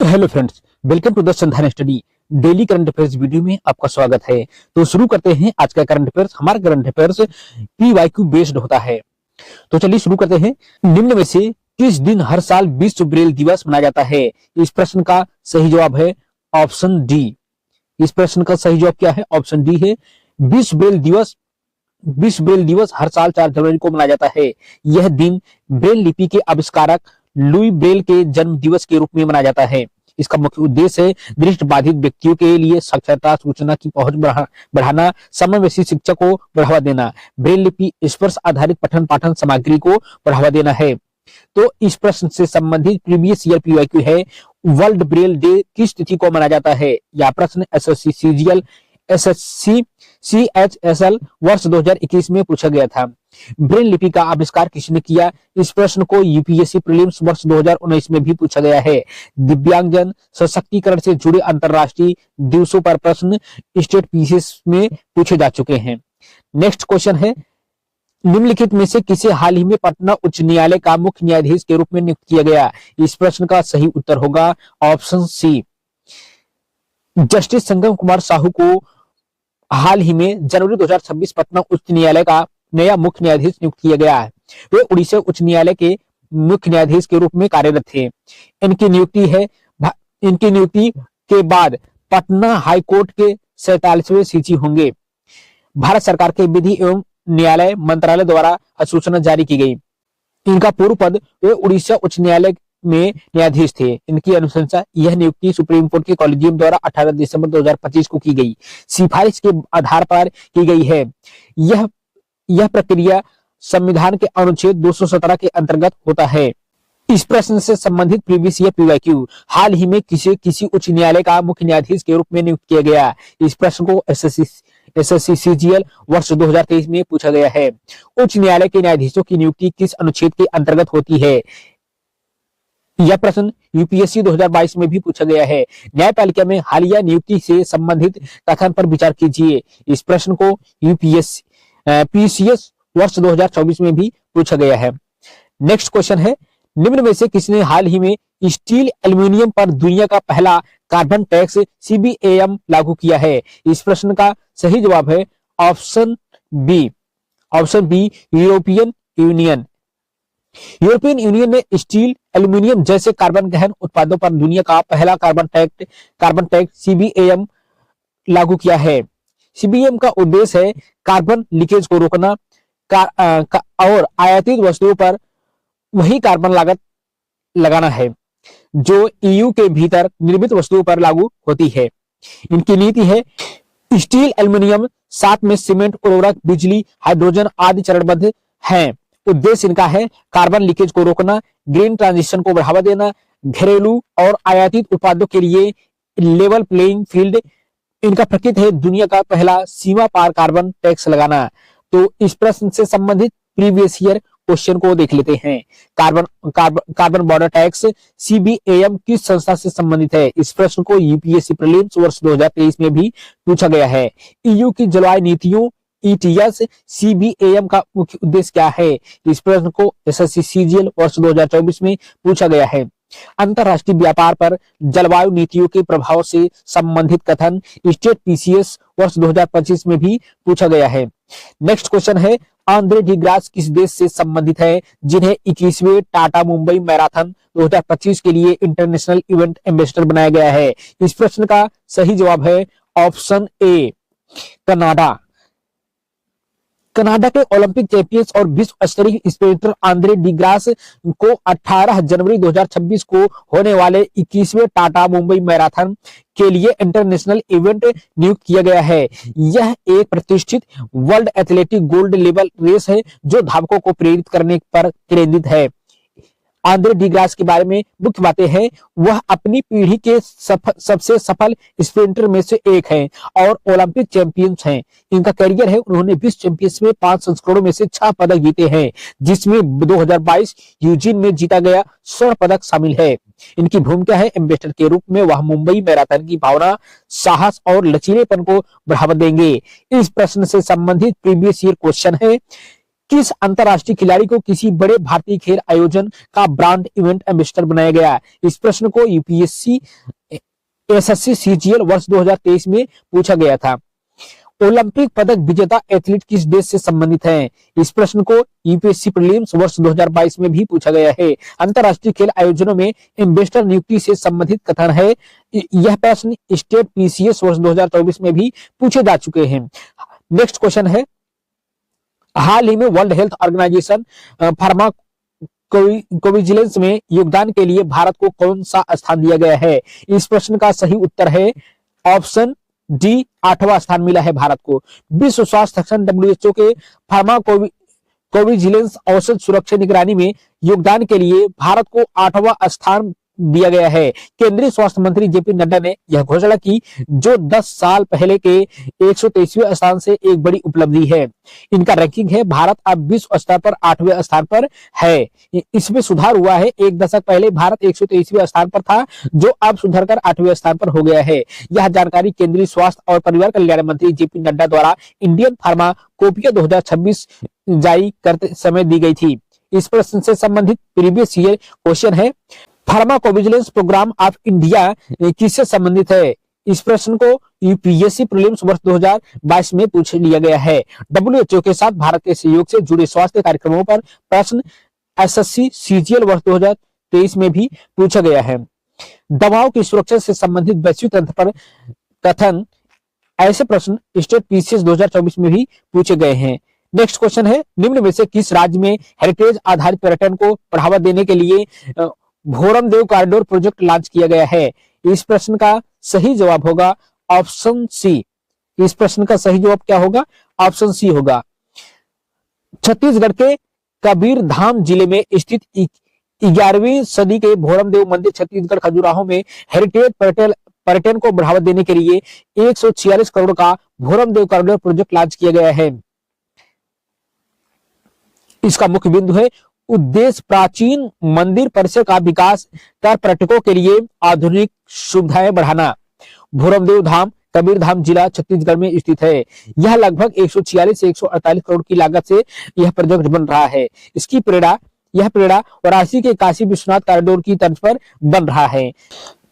Hello friends, welcome to the Sandhan study daily current affairs video में आपका स्वागत है। तो शुरू करते हैं आज का करंट अफेयर्स। हमारा करंट अफेयर्स पीवाईक्यू बेस्ड होता है। तो चलिए शुरू करते हैं। निम्न में से किस दिन हर साल विश्व ब्रेल दिवस मनाया जाता है? इस प्रश्न का सही जवाब है ऑप्शन डी। इस प्रश्न का सही जवाब क्या है? ऑप्शन डी है। विश्व ब्रेल दिवस हर साल 4 जनवरी को मनाया जाता है। यह दिन ब्रेल लिपि के आविष्कारक लुई ब्रेल के जन्म दिवस के रूप में मनाया जाता है। इसका मुख्य उद्देश्य है दृष्टिबाधित व्यक्तियों के लिए साक्षरता, सूचना की पहुंच बढ़ाना, समावेशी शिक्षा को बढ़ावा देना। ब्रेल लिपि स्पर्श आधारित पठन पाठन सामग्री को बढ़ावा देना है। तो इस प्रश्न से संबंधित प्रीवियस ईयर पीवाईक्यू है, वर्ल्ड ब्रेल डे किस तिथि को मनाया जाता है? यह प्रश्न एसएससी सीजीएल एसएससी सीएचएसएल वर्ष 2021 में पूछा गया था। ब्रेल लिपि का आविष्कार किसने किया? इस प्रश्न को यूपीएससी प्रीलिम्स वर्ष 2019 में भी पूछा गया है। दिव्यांगजन सशक्तिकरण से जुड़े अंतरराष्ट्रीय दिवसों पर प्रश्न स्टेट पीसीएस में पूछे जा चुके हैं। नेक्स्ट क्वेश्चन है, निम्नलिखित में से किसे हाल ही में पटना उच्च न्यायालय का मुख्य न्यायाधीश के रूप में नियुक्त किया गया? इस प्रश्न का सही उत्तर होगा ऑप्शन सी। जस्टिस संगम कुमार साहू को हाल ही में जनवरी 2026 पटना उच्च न्यायालय का नया मुख्य न्यायाधीश नियुक्त किया गया है। वे उड़ीसा उच्च न्यायालय के मुख्य न्यायाधीश के रूप में कार्यरत थे। इनकी नियुक्ति के बाद पटना हाई कोर्ट के 47वें सीजी होंगे। भारत सरकार के विधि एवं न्यायालय मंत्रालय द्वारा अधिसूचना जारी की गई। इनका पूर्व पद वे उड़ीसा उच्च न्यायालय में न्यायाधीश थे। इनकी अनुशंसा यह नियुक्ति सुप्रीम कोर्ट के कॉलेजियम द्वारा 18 दिसंबर 2025 को की गई सिफारिश के आधार पर की गई है। यह प्रक्रिया संविधान के अनुच्छेद 217 के अंतर्गत होता है। इस प्रश्न से संबंधित प्रीवियस ईयर पीवाईक्यू, हाल ही में किसी उच्च न्यायालय का मुख्य न्यायाधीश के रूप में नियुक्त किया गया? इस प्रश्न को एसएससी सीजीएल वर्ष 2023 में पूछा गया है। उच्च न्यायालय के न्यायाधीशों की नियुक्ति किस अनुच्छेद के अंतर्गत होती है? यह प्रश्न यूपीएससी 2022 में भी पूछा गया है। न्यायपालिका में हालिया नियुक्ति से संबंधित कथन पर विचार कीजिए। इस प्रश्न को पीसीएस वर्ष 2024 में भी पूछा गया है। नेक्स्ट क्वेश्चन है, निम्न में से किसने हाल ही में स्टील एल्यूमिनियम पर दुनिया का पहला कार्बन टैक्स सीबीएम लागू किया है? इस प्रश्न का सही जवाब है ऑप्शन बी। यूरोपियन यूनियन ने स्टील एल्यूमिनियम जैसे कार्बन गहन उत्पादों पर दुनिया का पहला कार्बन टैक्स सीबीएम लागू किया है। सीबीएम का उद्देश्य है कार्बन लीकेज को रोकना और आयातित वस्तुओं पर वही कार्बन लागत लगाना है जो ईयू के भीतर निर्मित वस्तुओं पर लागू होती है। इनकी नीति है स्टील एल्यूमिनियम, साथ में सीमेंट, उर्वरक, बिजली, हाइड्रोजन आदि चरणबद्ध हैं। उद्देश्य इनका है कार्बन लीकेज को रोकना, ग्रीन ट्रांजिशन को बढ़ावा देना, घरेलू और आयातित उत्पादों के लिए लेवल प्लेइंग फील्ड। इनका प्रकृति है दुनिया का पहला सीमा पार कार्बन टैक्स लगाना। तो इस प्रश्न से संबंधित प्रीवियस ईयर क्वेश्चन को देख लेते हैं। कार्बन बॉर्डर टैक्स सीबीएम किस संस्था से संबंधित है? इस प्रश्न को यूपीएससी प्रीलिम्स वर्ष 2023 में भी पूछा गया है। ईयू की जलवायु नीतियों ईटीएस सीबीएम का मुख्य उद्देश्य क्या है? इस प्रश्न को एसएससी सीजीएल वर्ष 2024 में पूछा गया है। अंतरराष्ट्रीय व्यापार पर जलवायु नीतियों के प्रभाव से संबंधित कथन स्टेट पीसीएस वर्ष 2025 में भी पूछा गया है। नेक्स्ट क्वेश्चन है, आंद्रे डी ग्रास किस देश से संबंधित है जिन्हें 21वें टाटा मुंबई मैराथन 2025 के लिए इंटरनेशनल इवेंट एम्बेसडर बनाया गया है? इस प्रश्न का सही जवाब है ऑप्शन ए, कनाडा। कनाडा के ओलंपिक चैंपियंस और विश्व स्तरीय स्प्रिंटर आंद्रे डी ग्रास को 18 जनवरी 2026 को होने वाले 21वें टाटा मुंबई मैराथन के लिए इंटरनेशनल इवेंट नियुक्त किया गया है। यह एक प्रतिष्ठित world athletic gold level race है जो धावकों को प्रेरित करने पर केंद्रित है। आंद्रे डी ग्रास के बारे में मुख्य बातें हैं, वह अपनी पीढ़ी के सबसे सफल स्प्रिंटर में से एक हैं और ओलंपिक चैंपियंस हैं। इनका करियर है, उन्होंने विश्व चैंपियनशिप में 5 संस्करणों में से 6 पदक जीते हैं, जिसमें 2022 यूजीन में जीता गया स्वर्ण पदक शामिल है। इनकी भूमिका है एम्बेसडर के रूप में, वह मुंबई मैराथन की भावना, साहस और लचीलेपन को बढ़ावा देंगे। इस प्रश्न से संबंधित प्रीवियस ईयर क्वेश्चन है, किस अंतरराष्ट्रीय खिलाड़ी को किसी बड़े भारतीय खेल आयोजन का ब्रांड इवेंट एम्बेसडर बनाया गया? इस प्रश्न को यूपीएससी एसएससी सीजीएल वर्ष 2023 में पूछा गया था। ओलंपिक पदक विजेता एथलीट किस देश से संबंधित हैं? इस प्रश्न को यूपीएससी प्रीलिम्स वर्ष 2022 में भी पूछा गया है। अंतरराष्ट्रीय खेल आयोजनों में एम्बेसडर नियुक्ति से संबंधित कथन है। यह प्रश्न स्टेट पीसीएस वर्ष 2024 में भी पूछे जा चुके हैं। नेक्स्ट क्वेश्चन है, हाल ही में वर्ल्ड हेल्थ ऑर्गेनाइजेशन फार्माकोविजिलेंस में योगदान के लिए भारत को कौन सा स्थान दिया गया है? इस प्रश्न का सही उत्तर है ऑप्शन डी, 8वां स्थान मिला है भारत को। विश्व स्वास्थ्य संगठन WHO के फार्माकोविजिलेंस औषध सुरक्षा निगरानी में योगदान के लिए भारत को 8वां स्थान दिया गया है। केंद्रीय स्वास्थ्य मंत्री जेपी नड्डा ने यह घोषणा की, जो 10 साल पहले के 123वें स्थान से एक बड़ी उपलब्धि है। इनका रैंकिंग है, भारत अब विश्व स्तर पर 8वें स्थान पर है। इसमें सुधार हुआ है। एक दशक पहले भारत 123वें स्थान पर था, जो अब सुधरकर 8वें स्थान पर हो गया है। यह जानकारी केंद्रीय स्वास्थ्य और परिवार कल्याण मंत्री जेपी नड्डा द्वारा इंडियन फार्माकोपिया 2026 जारी करते समय दी गई थी। इस प्रश्न से संबंधित प्रीवियस ईयर क्वेश्चन है, फार्माकोविजिलेंस प्रोग्राम ऑफ इंडिया किससे संबंधित है? इस प्रश्न को यूपीएससी प्रीलिम्स वर्ष 2022 में पूछ लिया गया है। WHO के साथ भारत के सहयोग से जुड़े स्वास्थ्य कार्यक्रमों पर प्रश्न एसएससी सीजीएल वर्ष 2023 में भी पूछा गया है। दवाओं की सुरक्षा से संबंधित वैश्विक तंत्र पर कथन, ऐसे प्रश्न स्टेट पीसीएस 2024 में भी पूछे गए हैं। नेक्स्ट क्वेश्चन है, निम्न में से किस राज्य में हेरिटेज आधारित पर्यटन को बढ़ावा देने के लिए भोरमदेव कॉरिडोर प्रोजेक्ट लॉन्च किया गया है? इस प्रश्न का सही जवाब होगा ऑप्शन सी। इस प्रश्न का सही जवाब क्या होगा? ऑप्शन सी होगा। छत्तीसगढ़ के कबीर धाम जिले में स्थित 11वीं सदी के भोरमदेव मंदिर छत्तीसगढ़ खजुराहो में हेरिटेज पर्यटन को बढ़ावा देने के लिए 146 करोड़ का भोरमदेव कॉरिडोर प्रोजेक्ट लॉन्च किया गया है। इसका मुख्य बिंदु है उद्देश्य प्राचीन मंदिर परिसर का विकास कर पर्यटकों के लिए आधुनिक सुविधाएं बढ़ाना। भोरमदेव धाम कबीर धाम जिला छत्तीसगढ़ में स्थित है। यह लगभग 146 से 148 करोड़ की लागत से यह प्रोजेक्ट बन रहा है। इसकी प्रेरणा वाराणसी के काशी विश्वनाथ कॉरिडोर की तर्ज पर बन रहा है।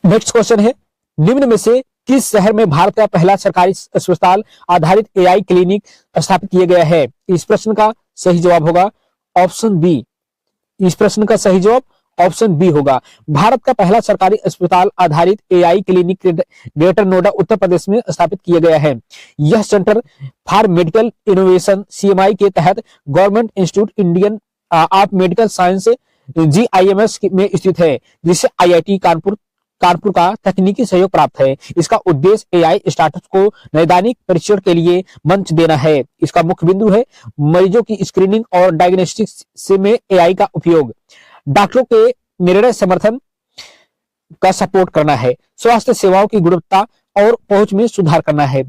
नेक्स्ट क्वेश्चन है, निम्न में से किस शहर में भारत का पहला सरकारी अस्पताल आधारित एआई क्लिनिक स्थापित किया गया है? इस प्रश्न का सही जवाब होगा ऑप्शन बी। इस प्रश्न का सही जवाब ऑप्शन बी होगा। भारत का पहला सरकारी अस्पताल आधारित AI clinic greater Noida Uttar Pradesh में स्थापित किया गया है। यह centre for medical innovation CMI के तहत government institute Indian of medical science GIMS में स्थित है, जिसे IIT कानपुर का तकनीकी सहयोग प्राप्त है। इसका उद्देश्य एआई स्टार्टअप को नैदानिक परीक्षण के लिए मंच देना है। इसका मुख्य बिंदु है मरीजों की स्क्रीनिंग और डायग्नोस्टिक्स में एआई का उपयोग, डॉक्टरों के निर्णय समर्थन का सपोर्ट करना है, स्वास्थ्य सेवाओं की गुणवत्ता और पहुंच में सुधार करना है।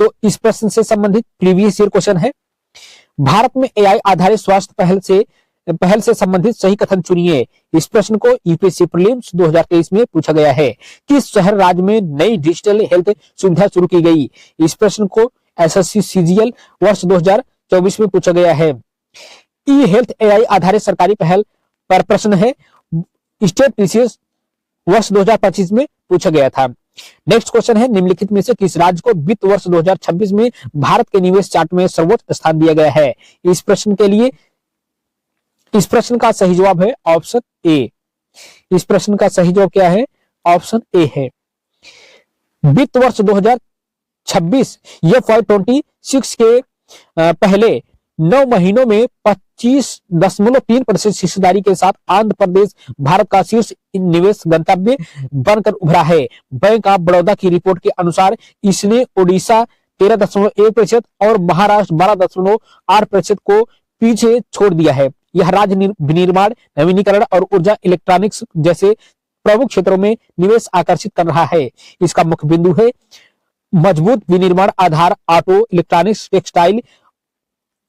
तो इस प्रश्न से संबंधित प्रीवियस ईयर क्वेश्चन है, भारत में एआई आधारित स्वास्थ्य पहल से संबंधित सही कथन चुनिए। इस प्रश्न को यूपीएससी प्रीलिम्स 2023 में पूछा गया है। किस शहर राज्य में नई डिजिटल हेल्थ सुविधा शुरू की गई? इस प्रश्न को एसएससी सीजीएल वर्ष 2024 में पूछा गया है। ई हेल्थ एआई आधारित सरकारी पहल पर प्रश्न है, स्टेट पीसीएस वर्ष 2025 में पूछा गया था। नेक्स्ट क्वेश्चन है, निम्नलिखित में से किस राज्य को वित्त वर्ष 2026 में भारत के निवेश चार्ट में सर्वोच्च स्थान दिया गया है? इस प्रश्न का सही जवाब है ऑप्शन ए। इस प्रश्न का सही जवाब क्या है? ऑप्शन ए है। वित्त वर्ष 2026 FY26 के पहले 9 महीनों में 25.3% हिस्सेदारी के साथ आंध्र प्रदेश भारत का शीर्ष निवेश गंतव्य बनकर उभरा है। बैंक ऑफ बड़ौदा की रिपोर्ट के अनुसार इसने ओडिशा 13.1% और महाराष्ट्र 12.8% को पीछे छोड़ दिया है। यह राज्य विनिर्माण, नवीनीकरण और ऊर्जा इलेक्ट्रॉनिक्स जैसे प्रमुख क्षेत्रों में निवेश आकर्षित कर रहा है। इसका मुख्य बिंदु है मजबूत विनिर्माण आधार, ऑटो, इलेक्ट्रॉनिक्स, टेक्सटाइल,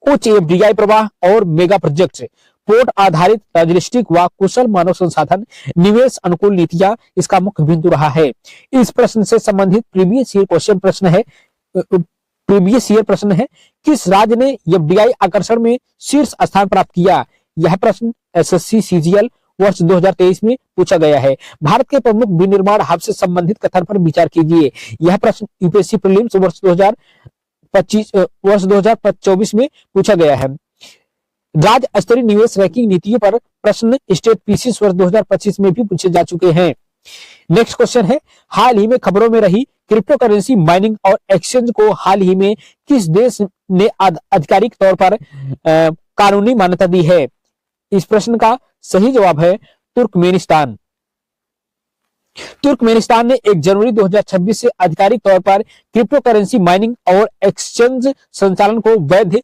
उच्च एफडीआई प्रवाह और मेगा प्रोजेक्ट, पोर्ट आधारित लॉजिस्टिक व कुशल मानव संसाधन निवेश अनुकूल नीतियां इसका मुख्य बिंदु रहा है। इस प्रश्न से संबंधित प्रीवियस ईयर क्वेश्चन प्रश्न है, प्रीवियस ईयर प्रश्न है, किस राज्य ने एफडीआई आकर्षण में शीर्ष स्थान प्राप्त किया? यह प्रश्न एसएससी सीजीएल वर्ष 2023 में पूछा गया है। भारत के प्रमुख विनिर्माण हब से संबंधित कथन पर विचार कीजिए। यह प्रश्न यूपीएससी प्रीलिम्स वर्ष 2024 में पूछा गया है। राज्य स्तरीय निवेश रैंकिंग नीतियों पर प्रश्न स्टेट पीसीएस वर्ष 2025 में भी पूछे जा चुके हैं। नेक्स्ट क्वेश्चन है, हाल ही में खबरों में रही क्रिप्टो करेंसी माइनिंग और एक्सचेंज को हाल ही में किस देश ने आधिकारिक तौर पर कानूनी मान्यता दी है? इस प्रश्न का सही जवाब है तुर्कमेनिस्तान। तुर्कमेनिस्तान ने 1 जनवरी 2026 से आधिकारिक तौर पर क्रिप्टो करेंसी माइनिंग और एक्सचेंज संचालन को वैध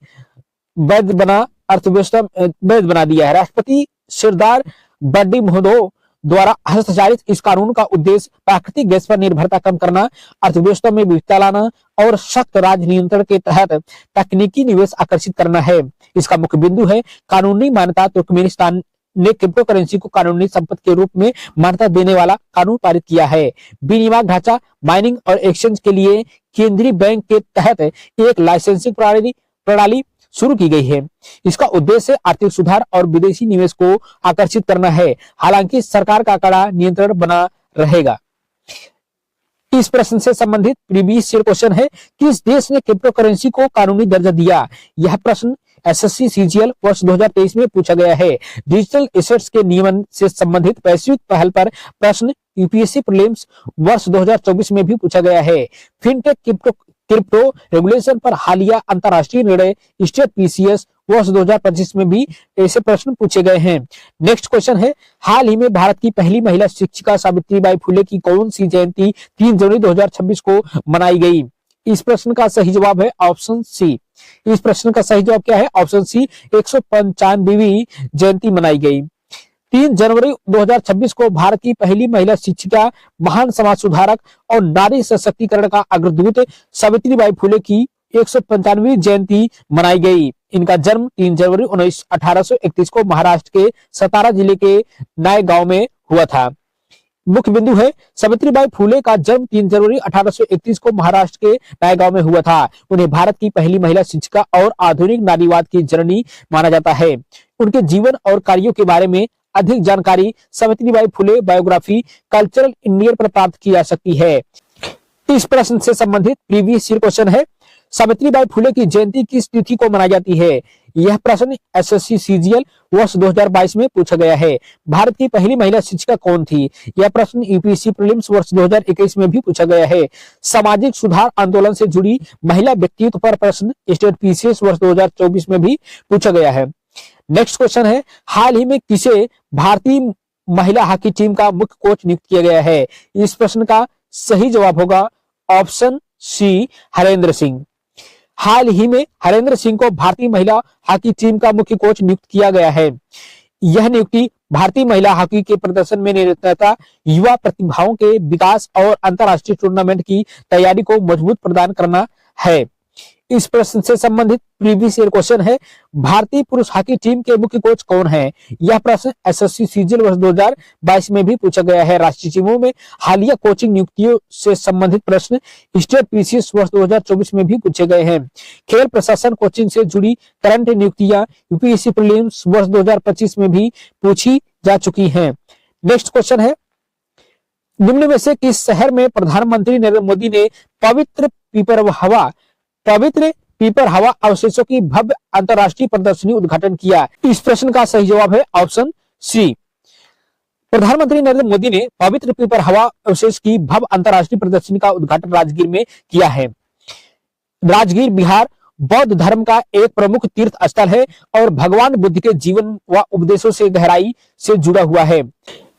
बना दिया है। राष्ट्रपति सिरदार बड्डी मोहदो द्वारा हस्ताक्षरित इस कानून का उद्देश्य प्राकृतिक गैस पर निर्भरता कम करना, अर्थव्यवस्था में विविधता लाना और सख्त राज नियंत्रण के तहत तकनीकी निवेश आकर्षित करना है। इसका मुख्य बिंदु है कानूनी मान्यता। तुर्कमेनिस्तान ने क्रिप्टो करेंसी को कानूनी संपत्ति के रूप में मान्यता देने वाला कानून पारित किया है। विनियामक ढांचा, माइनिंग और एक्सचेंज के लिए केंद्रीय बैंक के तहत एक लाइसेंसिंग प्रणाली शुरू की गई है। इसका उद्देश्य आर्थिक सुधार और विदेशी निवेश को आकर्षित करना है। हालांकि सरकार का कड़ा नियंत्रण बना रहेगा। इस प्रश्न से संबंधित प्रीवियस ईयर क्वेश्चन है, किस देश ने क्रिप्टो करेंसी को कानूनी दर्जा दिया? यह प्रश्न एसएससी सीजीएल वर्ष 2023 में पूछा गया है। डिजिटल एसेट्स के नियमन से संबंधित वैश्विक पहल पर प्रश्न यूपीएससी प्रीलिम्स वर्ष 2024 में भी पूछा गया है। फिनटेक क्रिप्टो रेगुलेशन पर हालिया अंतरराष्ट्रीय निर्णय स्टेट पीसीएस वर्ष 2025 में भी ऐसे प्रश्न पूछे गए हैं। नेक्स्ट क्वेश्चन है, हाल ही में भारत की पहली महिला शिक्षिका सावित्रीबाई फुले की कौन सी जयंती 3 जनवरी 2026 को मनाई गई? इस प्रश्न का सही जवाब है ऑप्शन सी। इस प्रश्न का सही जवाब क्या है? ऑप्शन सी, 195वीं जयंती मनाई गई। 3 जनवरी 2026 को भारत की पहली महिला शिक्षिका, महान समाज सुधारक और नारी सशक्तिकरण का अग्रदूत सावित्रीबाई फुले की 195वीं जयंती मनाई गई। इनका जन्म 3 जनवरी 1831 को महाराष्ट्र के सतारा जिले के नायगांव में हुआ था। मुख्य बिंदु है, सावित्रीबाई फुले का जन्म 3 जनवरी 1831 को महाराष्ट्र के नायगांव में हुआ था। उन्हें भारत की पहली महिला शिक्षिका और आधुनिक नारीवाद की जननी माना जाता है। उनके जीवन और कार्यों के बारे में अधिक जानकारी Savitribai Phule biography cultural Indian पर प्राप्त की जा सकती है। इस प्रश्न से संबंधित प्रीवियस ईयर क्वेश्चन है, सावित्रीबाई फुले की जयंती किस तिथि को मनाई जाती है? यह प्रश्न एसएससी सीजीएल वर्ष 2022 में पूछा गया है। भारत की पहली महिला शिक्षिका कौन थी? यह प्रश्न यूपीएससी प्रीलिम्स वर्ष 2021 में भी पूछा गया है। सामाजिक सुधार आंदोलन से जुड़ी महिला व्यक्तित्व पर प्रश्न स्टेट पीसीएस वर्ष 2024 में भी पूछा गया है। नेक्स्ट क्वेश्चन है, हाल ही में किसे भारतीय महिला हॉकी टीम का मुख्य कोच नियुक्त किया गया है? इस प्रश्न का सही जवाब होगा ऑप्शन सी, हरेंद्र सिंह। हाल ही में हरेंद्र सिंह को भारतीय महिला हॉकी टीम का मुख्य कोच नियुक्त किया गया है। यह नियुक्ति भारतीय महिला हॉकी के प्रदर्शन में निरंतरता, युवा प्रतिभाओं के विकास और अंतरराष्ट्रीय टूर्नामेंट की तैयारी को मजबूत प्रदान करना है। इस प्रश्न से संबंधित प्रीवियस ईयर क्वेश्चन है, भारतीय पुरुष हॉकी टीम के मुख्य कोच कौन है? यह प्रश्न एसएससी सीजीएल वर्ष 2022 में भी पूछा गया है। राष्ट्रीय टीमों में हालिया कोचिंग नियुक्तियों से संबंधित प्रश्न स्टेट पीसीएस वर्ष 2024 में भी पूछे गए हैं। खेल प्रशासन कोचिंग से जुड़ी करंट नियुक्तियां यूपीएससी प्रीलिम्स वर्ष 2025 में भी पूछी जा चुकी है। नेक्स्ट क्वेश्चन है, निम्न में से किस शहर में प्रधानमंत्री नरेंद्र मोदी ने पवित्र पीपर हवा अवशेषों की भव्य अंतरराष्ट्रीय प्रदर्शनी उद्घाटन किया? इस प्रश्न का सही जवाब है ऑप्शन सी। प्रधानमंत्री नरेंद्र मोदी ने पवित्र पीपर हवा अवशेष की भव्य अंतरराष्ट्रीय प्रदर्शनी का उद्घाटन राजगीर में किया है। राजगीर बिहार बौद्ध धर्म का एक प्रमुख तीर्थ स्थल है और भगवान बुद्ध के जीवन व उपदेशों से गहराई से जुड़ा हुआ है।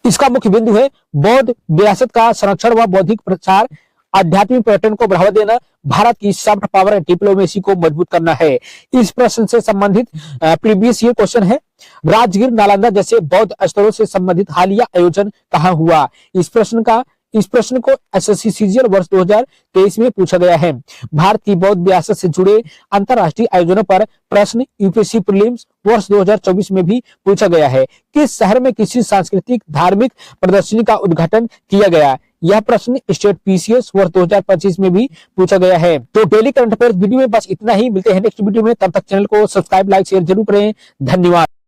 इसका मुख्य बिंदु है बौद्ध विरासत का संरक्षण व बौद्धिक प्रचार, आध्यात्मिक पर्यटन को बढ़ावा देना, भारत की सॉफ्ट पावर डिप्लोमेसी को मजबूत करना है। इस प्रश्न से संबंधित प्रीवियस ईयर क्वेश्चन है, राजगीर नालंदा जैसे बौद्ध स्थलों से संबंधित हालिया आयोजन कहाँ हुआ? इस प्रश्न को एसएससी सीजीएल वर्ष 2023 में पूछा गया है। भारत की बौद्ध विरासत से जुड़े अंतरराष्ट्रीय आयोजनों पर प्रश्न यूपीएससी प्रीलिम्स वर्ष 2024 में भी पूछा गया है। किस शहर में किसी सांस्कृतिक धार्मिक प्रदर्शनी का उद्घाटन किया गया? यह प्रश्न स्टेट पीसीएस वर्ष 2025 में भी पूछा गया है। तो डेली करंट अफेयर्स वीडियो में बस इतना ही, मिलते हैं नेक्स्ट वीडियो में, तब तक चैनल को सब्सक्राइब, लाइक, शेयर जरूर करें। धन्यवाद।